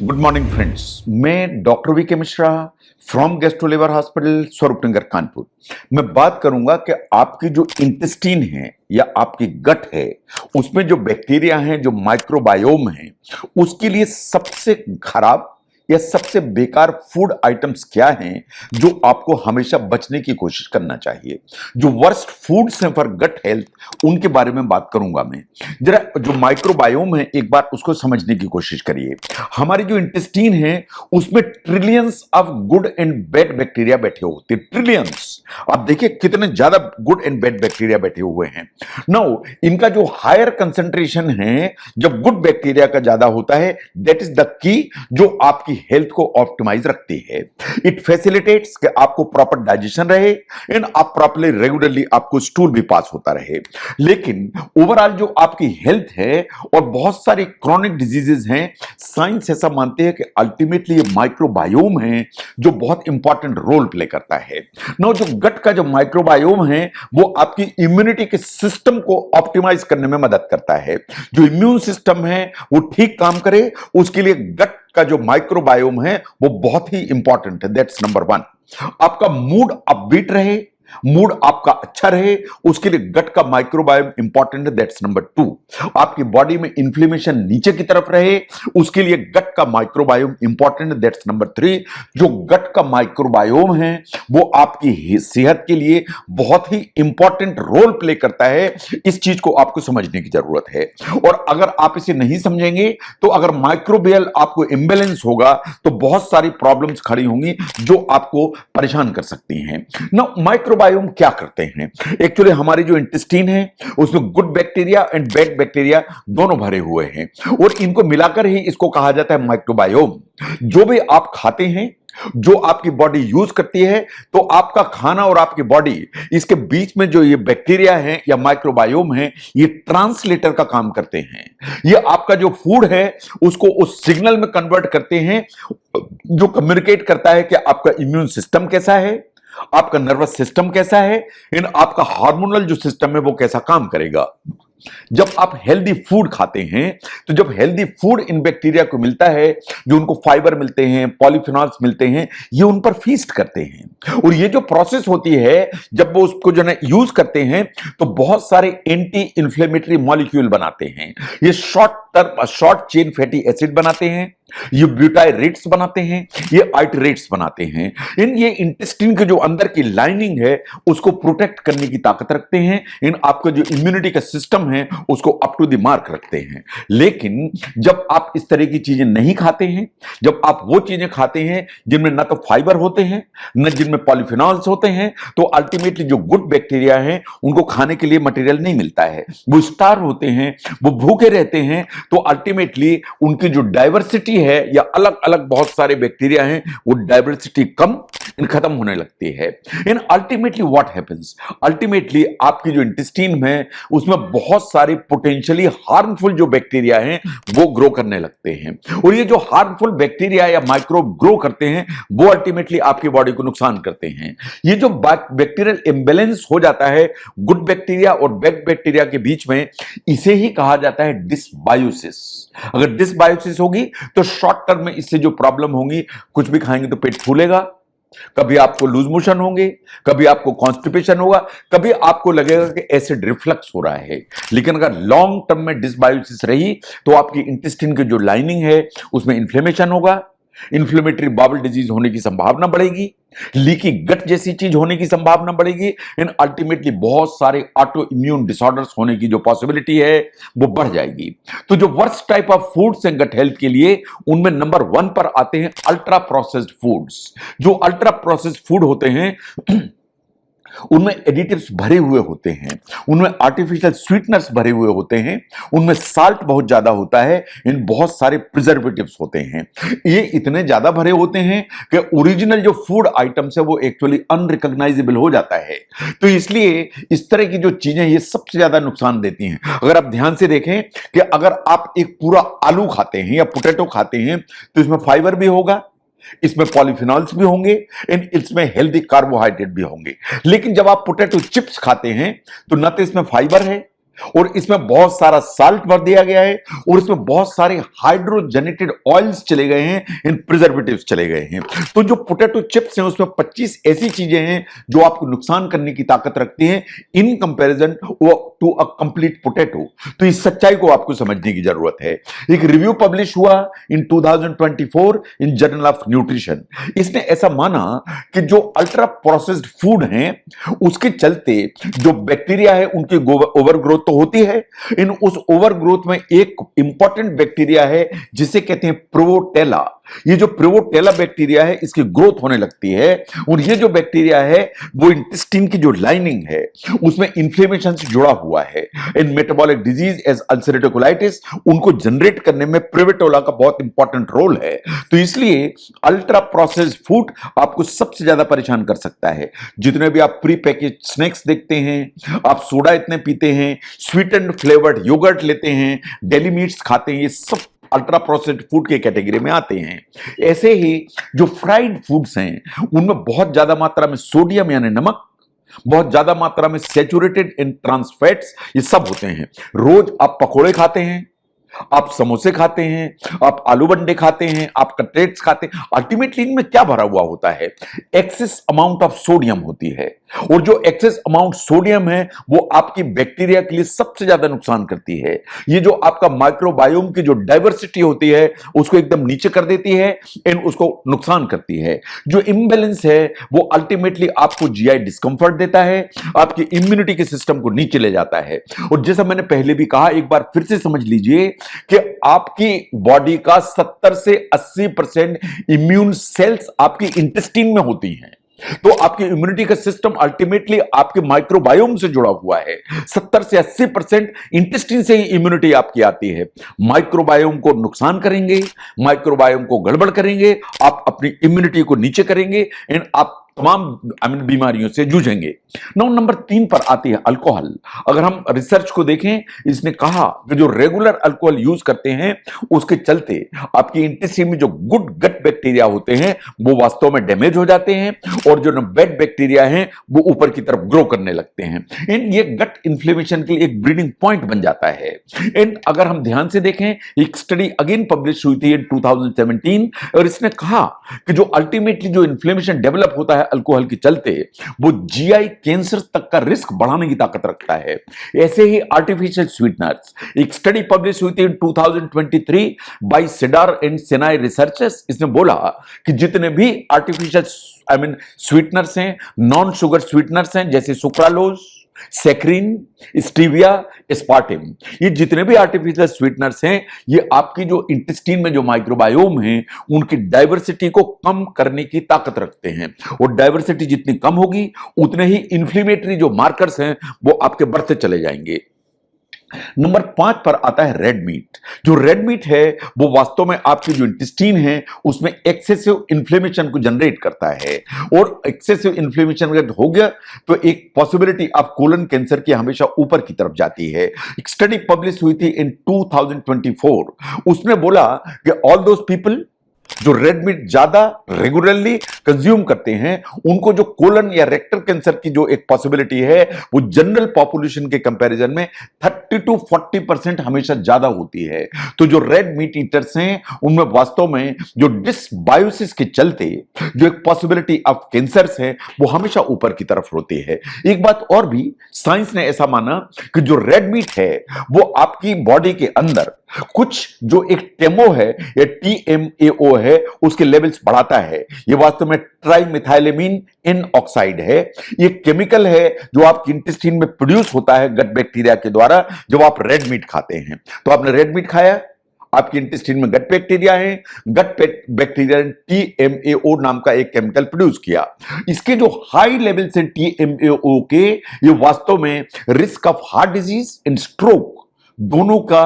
Good morning friends. मैं doctor V K Mishra from gastro hospital Swaroopnagar Kanpur. मैं बात करूंगा कि आपकी जो इंटेस्टीन है या आपकी गट है उसमें जो बैक्टीरिया हैं, जो माइक्रोबायोम है, उसके लिए सबसे खराब या सबसे बेकार फूड आइटम्स क्या हैं जो आपको हमेशा बचने की कोशिश करना चाहिए। जो वर्स्ट फूड्स हैं फॉर गट हेल्थ उनके बारे में बात करूंगा मैं। जरा जो माइक्रोबायोम है एक बार उसको समझने की कोशिश करिए। हमारी जो इंटेस्टीन है उसमें trillions of good and bad bacteria बैठे होते हैं। ट्रिलियंस, आप देखिए कितने ज्यादा गुड एंड बैड बैक्टीरिया बैठे हुए हैं। नाउ इनका जो हायर कंसंट्रेशन है, जब गुड बैक्टीरिया का ज्यादा होता है, दैट इज द की जो आपकी हेल्थ को ऑप्टिमाइज रखती है। इट फैसिलिटेट्स कि आपको प्रॉपर डाइजेशन रहे एंड आप प्रॉपरली रेगुलरली आपको स्टूल भी पास होता रहे। लेकिन ओवरऑल जो आपकी हेल्थ है और बहुत सारी क्रॉनिक डिजीजेस हैं, साइंस ऐसा मानते हैं कि अल्टीमेटली ये माइक्रोबायोम है जो बहुत इंपॉर्टेंट रोल प्ले करता है। नो, जो गट का जो माइक्रोबायोम है वो आपकी इम्यूनिटी के सिस्टम को ऑप्टिमाइज करने में मदद करता है। जो इम्यून सिस्टम है वो ठीक काम करे उसके लिए गट का जो माइक्रोबायोम है वो बहुत ही इंपॉर्टेंट है। That's number one. आपका मूड अपबीट रहे, मूड आपका अच्छा रहे, उसके लिए गट का माइक्रोबायोम इंपॉर्टेंट है। That's number two. आपकी बॉडी में इंफ्लेमेशन नीचे की तरफ रहे, उसके लिए गट का माइक्रोबायोम इंपॉर्टेंट है। That's number three. जो गट का माइक्रोबायोम है वो आपकी सेहत के लिए बहुत ही इंपॉर्टेंट रोल प्ले करता है। इस चीज को आपको समझने की जरूरत है। और अगर आप इसे नहीं समझेंगे तो अगर माइक्रोबियल आपको इंबैलेंस होगा तो बहुत सारी प्रॉब्लम्स खड़ी होंगी जो आपको परेशान कर सकती हैं ना। माइक्रोबायोम क्या करते हैं? एक्चुअली हमारी जो इंटेस्टीन है उसमें good bacteria and bad bacteria दोनों भरे हुए हैं और इनको मिलाकर ही इसको कहा जाता है माइक्रोबायोम। जो भी आप खाते हैं, जो आपकी बॉडी यूज करती है, तो आपका खाना और आपकी बॉडी इसके बीच में जो ये बैक्टीरिया है या माइक्रोबायोम है ये ट्रांसलेटर का काम करते हैं। ये आपका जो फूड है उसको उस सिग्नल में कन्वर्ट करते हैं जो कम्युनिकेट करता है कि आपका इम्यून सिस्टम कैसा है, आपका नर्वस सिस्टम कैसा है, इन आपका हार्मोनल जो सिस्टम है वो कैसा काम करेगा। जब आप हेल्दी फूड खाते हैं तो जब हेल्दी फूड इन बैक्टीरिया को मिलता है, जो उनको फाइबर मिलते हैं, पॉलीफिनॉल्स मिलते हैं, ये उन पर फीस्ट करते हैं। और ये जो प्रोसेस होती है जब वो उसको जो है यूज करते हैं तो बहुत सारे एंटी इंफ्लेमेटरी मॉलिक्यूल बनाते हैं। ये शॉर्ट चेन फैटी एसिड बनाते हैं, ये ब्यूटाइरेट्स बनाते हैं, ये आइटरेट्स बनाते हैं। ये इंटेस्टाइन के जो अंदर की लाइनिंग है उसको प्रोटेक्ट करने की ताकत रखते हैं। इन आपका जो इम्यूनिटी का सिस्टम है उसको अप टू द मार्क रखते हैं। लेकिन जब आप इस तरह की चीजें नहीं खाते हैं, जब आप वो चीजें खाते हैं जिनमें ना तो फाइबर होते हैं न जिनमें पॉलीफिनॉल्स होते हैं, तो अल्टीमेटली जो गुड बैक्टीरिया हैं उनको खाने के लिए मटेरियल नहीं मिलता है। वो स्टार होते हैं, वो भूखे रहते हैं, तो अल्टीमेटली उनकी जो डाइवर्सिटी है या अलग अलग बहुत सारे बैक्टीरिया हैं वो डाइवर्सिटी कम खत्म होने लगती है। इन अल्टीमेटली व्हाट हैपेंस, अल्टीमेटली आपकी जो इंटेस्टीन है उसमें बहुत सारे पोटेंशियली हार्मफुल जो बैक्टीरिया हैं वो ग्रो करने लगते हैं। और ये जो हार्मफुल बैक्टीरिया या माइक्रोब ग्रो करते हैं वो अल्टीमेटली आपकी बॉडी को नुकसान करते हैं। ये जो बैक्टीरियल इंबैलेंस हो जाता है गुड बैक्टीरिया और बैड बैक्टीरिया के बीच में, इसे ही कहा जाता है डिसबायोसिस। अगर डिसबायोसिस होगी तो शॉर्ट टर्म में इससे जो प्रॉब्लम होगी, कुछ भी खाएंगे तो पेट फूलेगा, कभी आपको लूज मोशन होंगे, कभी आपको कॉन्स्टिपेशन होगा, कभी आपको लगेगा कि एसिड रिफ्लक्स हो रहा है। लेकिन अगर लॉन्ग टर्म में डिसबायोसिस रही तो आपकी इंटेस्टाइन की जो लाइनिंग है उसमें इन्फ्लेमेशन होगा, इन्फ्लेमेटरी बाउल डिजीज होने की संभावना बढ़ेगी, लीकी गट जैसी चीज होने की संभावना बढ़ेगी, एंड अल्टीमेटली बहुत सारे ऑटो इम्यून डिसऑर्डर्स होने की जो पॉसिबिलिटी है वो बढ़ जाएगी। तो जो वर्स्ट टाइप ऑफ फूड्स हैं गट हेल्थ के लिए, उनमें नंबर वन पर आते हैं अल्ट्रा प्रोसेस्ड फूड्स। जो अल्ट्रा प्रोसेस्ड फूड होते हैं उनमें एडिटिव्स भरे हुए होते हैं, उनमें आर्टिफिशियल स्वीटनर्स भरे हुए होते हैं, उनमें साल्ट बहुत ज्यादा होता है, इन बहुत सारे प्रिजर्वेटिव्स होते हैं। ये इतने ज्यादा भरे होते हैं कि ओरिजिनल जो फूड आइटम्स है वो एक्चुअली अनरिकॉग्नाइजेबल हो जाता है। तो इसलिए इस तरह की जो चीजें ये सबसे ज्यादा नुकसान देती हैं। अगर आप ध्यान से देखें कि अगर आप एक पूरा आलू खाते हैं या पोटैटो खाते हैं तो इसमें फाइबर भी होगा, इसमें पॉलीफिनॉल्स भी होंगे एंड इसमें हेल्दी कार्बोहाइड्रेट भी होंगे। लेकिन जब आप पोटैटो चिप्स खाते हैं तो न तो इसमें फाइबर है, और इसमें बहुत सारा साल्ट भर दिया गया है और इसमें बहुत सारे हाइड्रोजनेटेड ऑयल्स चले गए हैं, इन प्रिजर्वेटिव्स चले गए हैं। तो जो पोटैटो चिप्स हैं उसमें 25 ऐसी चीजें हैं जो आपको नुकसान करने की ताकत रखती हैं in comparison to a complete potato. तो इस सच्चाई को आपको समझने की जरूरत है। एक रिव्यू पब्लिश हुआ इन 2024 इन जर्नल ऑफ न्यूट्रिशन। इसने ऐसा माना कि जो अल्ट्रा प्रोसेस्ड फूड हैं उसके चलते जो बैक्टीरिया है उनकी ओवरग्रोथ तो होती है। इन उस ओवरग्रोथ में एक इंपॉर्टेंट बैक्टीरिया है जिसे कहते हैं प्रोवोटेला। ये जो प्रोवोटेला बैक्टीरिया है इसकी ग्रोथ होने लगती है और ये जो बैक्टीरिया है वो इंटेस्टाइन की जो लाइनिंग है उसमें इंफ्लेमेशन से जुड़ा हुआ है। In metabolic disease as ulcerative colitis उनको जनरेट करने में प्रोवोटेला का बहुत इंपॉर्टेंट रोल है। तो इसलिए अल्ट्रा प्रोसेस्ड फूड आपको सबसे ज्यादा परेशान कर सकता है। जितने भी आप प्री पैकेज स्नैक्स देखते हैं, आप सोडा इतने पीते हैं, स्वीट एंड फ्लेवर्ड योगर्ट लेते हैं, डेली मीट्स खाते हैं, ये सब अल्ट्रा प्रोसेस्ड फूड के कैटेगरी में आते हैं। ऐसे ही जो फ्राइड फूड्स हैं उनमें बहुत ज्यादा मात्रा में सोडियम यानी नमक, बहुत ज्यादा मात्रा में सैचुरेटेड इन ट्रांस फैट्स, ये सब होते हैं। रोज आप पकोड़े खाते हैं, आप समोसे खाते हैं, आप आलू बंडे खाते हैं, आप कटलेट्स खाते हैं, अल्टीमेटली इनमें क्या भरा हुआ होता है? एक्सेस अमाउंट ऑफ सोडियम होती है। और जो एक्सेस अमाउंट सोडियम है वो आपकी बैक्टीरिया के लिए सबसे ज्यादा नुकसान करती है। ये जो आपका माइक्रोबायोम की जो डाइवर्सिटी होती है उसको एकदम नीचे कर देती है एंड उसको नुकसान करती है। जो इम्बैलेंस है वो अल्टीमेटली आपको जीआई डिस्कंफर्ट देता है, आपकी इम्यूनिटी के सिस्टम को नीचे ले जाता है। और जैसा मैंने पहले भी कहा, एक बार फिर से समझ लीजिए कि आपकी बॉडी का 70 से 80% इम्यून सेल्स आपकी इंटेस्टाइन में होती हैं। तो आपकी इम्यूनिटी का सिस्टम अल्टीमेटली आपके माइक्रोबायोम से जुड़ा हुआ है। 70 से 80% इंटेस्टाइन से ही इम्यूनिटी आपकी आती है। माइक्रोबायोम को नुकसान करेंगे, माइक्रोबायोम को गड़बड़ करेंगे, आप अपनी इम्यूनिटी को नीचे करेंगे एंड आप तमाम बीमारियों से जूझेंगे। नंबर 3 पर आती है अल्कोहल। अगर हम रिसर्च को देखें, इसने कहा कि जो रेगुलर अल्कोहल यूज करते हैं उसके चलते आपकी इंटेस्टाइन में जो गुड गट बैक्टीरिया होते हैं वो वास्तव में डैमेज हो जाते हैं और जो बैड बैक्टीरिया हैं वो ऊपर की तरफ ग्रो करने लगते हैं। एंड ये गट इन्फ्लेमेशन के लिए एक ब्रीडिंग पॉइंट बन जाता है। एंड अगर हम ध्यान से देखें, एक स्टडी अगेन पब्लिश हुई थी इन 2017 और इसने कहा कि जो अल्टीमेटली जो इन्फ्लेमेशन डेवलप होता है अल्कोहल के चलते वो जीआई कैंसर तक का रिस्क बढ़ाने की ताकत रखता है। ऐसे ही आर्टिफिशियल स्वीटनर्स, एक स्टडी पब्लिश हुई थी in 2023 by Cedar and Sinai researchers. इसने बोला कि जितने भी आर्टिफिशियल स्वीटनर्स हैं, नॉन शुगर स्वीटनर्स हैं, जैसे सुक्रालोज, सेक्रिन, स्टीविया, एस्पार्टिम, ये जितने भी आर्टिफिशियल स्वीटनर्स हैं ये आपकी जो इंटेस्टाइन में जो माइक्रोबायोम है उनकी डाइवर्सिटी को कम करने की ताकत रखते हैं। और डाइवर्सिटी जितनी कम होगी उतने ही इंफ्लेमेटरी जो मार्कर्स हैं वो आपके बढ़ते चले जाएंगे। नंबर 5 पर आता है रेड मीट। जो रेड मीट है वो वास्तव में आपकी जो इंटेस्टाइन है उसमें एक्सेसिव इन्फ्लेमेशन को जनरेट करता है और एक्सेसिव इन्फ्लेमेशन अगर हो गया तो एक पॉसिबिलिटी ऑफ कोलन कैंसर की हमेशा ऊपर की तरफ जाती है। एक स्टडी पब्लिश हुई थी इन 2024, उसने बोला कि ऑल दोज पीपल जो रेड मीट ज्यादा रेगुलरली कंज्यूम करते हैं उनको जो कोलन या रेक्टल कैंसर की जो एक पॉसिबिलिटी है वो जनरल पॉपुलेशन के कंपैरिजन में 30 to 40% हमेशा ज्यादा होती है। तो जो रेड मीट ईटर्स हैं उनमें वास्तव में जो डिसबायोसिस के चलते जो एक पॉसिबिलिटी ऑफ कैंसर्स है वो हमेशा ऊपर की तरफ होती है। एक बात और भी, साइंस ने ऐसा माना कि जो रेड मीट है वो आपकी बॉडी के अंदर कुछ जो एक टेमो है या TMAO है उसके लेवल्स बढ़ाता है। ये वास्तव में ट्राइमिथाइलेमीन इन ऑक्साइड है। ये केमिकल है जो आपकी इंटेस्टाइन में प्रोड्यूस होता है गट बैक्टीरिया के द्वारा जब आप रेड मीट खाते हैं। तो आपने रेड मीट खाया, आपकी इंटेस्टाइन में गट बैक्टीरिया है, गट बैक्टीरिया ने TMAO नाम का एक केमिकल प्रोड्यूस किया। इसके जो हाई लेवल से TMAO के ये वास्तव में risk of heart disease and stroke दोनों का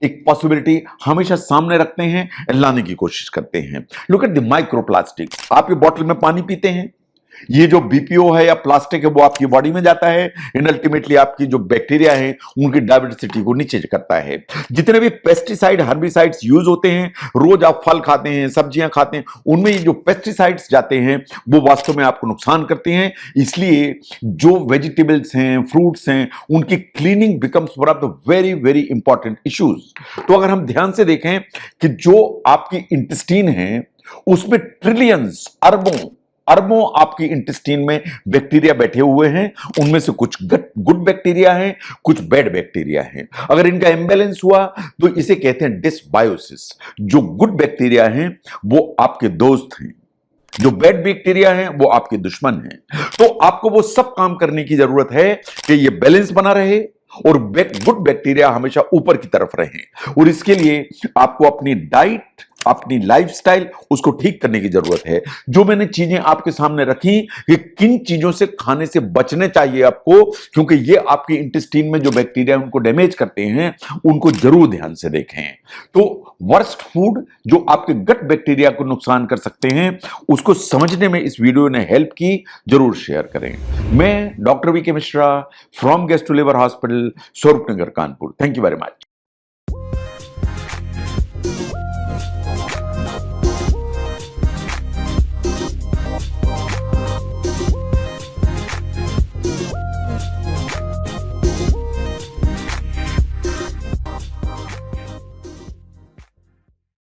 एक पॉसिबिलिटी हमेशा सामने रखते हैं, लाने की कोशिश करते हैं। Look at the microplastics. आप ये बॉटल में पानी पीते हैं, ये जो बीपीओ है या प्लास्टिक है वो आपकी बॉडी में जाता है एंड अल्टीमेटली आपकी जो बैक्टीरिया है उनकी डायबिटिसिटी को नीचे करता है। जितने भी पेस्टिसाइड हर्बिसाइड्स यूज होते हैं, रोज आप फल खाते हैं, सब्जियां खाते हैं, उनमें ये जो पेस्टिसाइड्स जाते हैं वो वास्तव में आपको नुकसान करते हैं। इसलिए जो वेजिटेबल्स हैं, फ्रूट्स हैं, उनकी cleaning becomes one of the very very important issues. तो अगर हम ध्यान से देखें कि जो आपकी इंटेस्टीन है उसमें ट्रिलियंस, अरबों अरबों आपकी इंटेस्टीन में बैक्टीरिया बैठे हुए हैं। उनमें से कुछ गुड बैक्टीरिया हैं, कुछ बैड बैक्टीरिया हैं। अगर इनका इंबैलेंस हुआ तो इसे कहते हैं डिसबायोसिस। जो गुड बैक्टीरिया हैं वो आपके दोस्त हैं, जो बैड बैक्टीरिया हैं वो आपके दुश्मन हैं। तो आपको वो सब काम करने की जरूरत है कि ये बैलेंस बना रहे और गुड बैक्टीरिया हमेशा ऊपर की तरफ रहे। और इसके लिए आपको अपनी डाइट, अपनी लाइफस्टाइल उसको ठीक करने की जरूरत है। जो मैंने चीजें आपके सामने रखी कि किन चीजों से खाने से बचने चाहिए आपको, क्योंकि ये आपके इंटेस्टीन में जो बैक्टीरिया उनको डैमेज करते हैं, उनको जरूर ध्यान से देखें। तो वर्स्ट फूड जो आपके गट बैक्टीरिया को नुकसान कर सकते हैं, उसको समझने में इस वीडियो ने हेल्प की, जरूर शेयर करें। मैं doctor V K Mishra from gastro liver hospital, Swaroopnagar, Kanpur. Thank you very much.